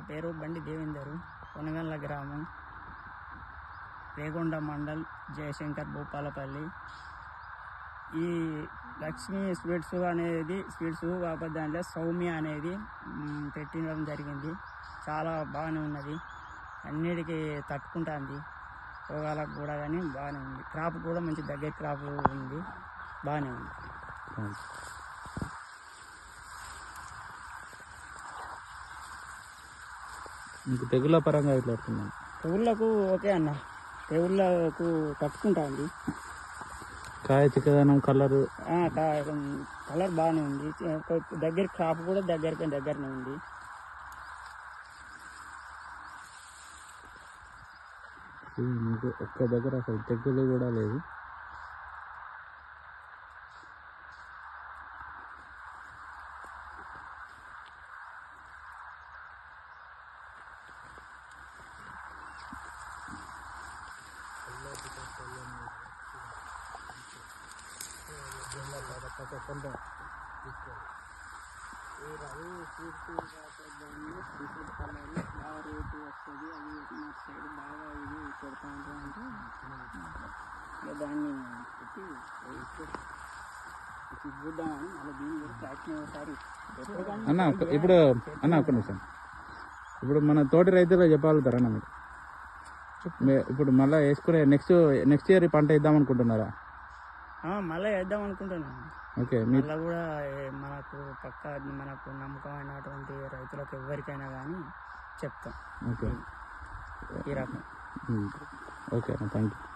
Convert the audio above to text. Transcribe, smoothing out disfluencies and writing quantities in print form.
పేరు బండి దేవేందరు, కొనగండ్ల గ్రామం, రేగొండ మండల్, జయశంకర్, భూపాలపల్లి. ఈ లక్ష్మీ స్వీట్స్ కాకపోతే దాంట్లో సౌమ్య అనేది పెట్టడం జరిగింది. చాలా బాగానే ఉన్నది, అన్నిటికీ తట్టుకుంటుంది, రోగాలకు కూడా. కానీ బాగానే ఉంది, క్రాప్ కూడా మంచి దగ్గర క్రాప్ ఉంది, బాగానే ఉంది. మీకు తెగుళ్ళ పరంగా ఎట్లా అవుతున్నాను? తెగుళ్ళకు ఓకే అన్న, తెగుళ్ళకు తట్టుకుంటుంది. కాయ చిక్కదనం, కలర్ బాగానే ఉంది. దగ్గర క్రాప్ కూడా దగ్గరనే ఉంది. మీకు ఒక్క దగ్గర అసలు తెగులు కూడా లేదు. దాన్ని చూద్దామని మళ్ళీ దీన్ని ప్యాకింగ్ ఒకసారి అన్న ఇప్పుడు ఒక్క నిమిషం. ఇప్పుడు మన తోటి రైతులు చెప్పగలుగుతారన్న మీరు? ఇప్పుడు మళ్ళీ వేసుకునే నెక్స్ట్ ఇయర్ పంట వేద్దాం అనుకుంటున్నారా? మళ్ళీ వేద్దాం అనుకుంటున్నాను. ఓకే, మళ్ళీ కూడా మనకు నమ్మకమైనటువంటి రైతులకు ఎవరికైనా కానీ చెప్తాం. ఓకే, ఈ రకం. Okay, thank you.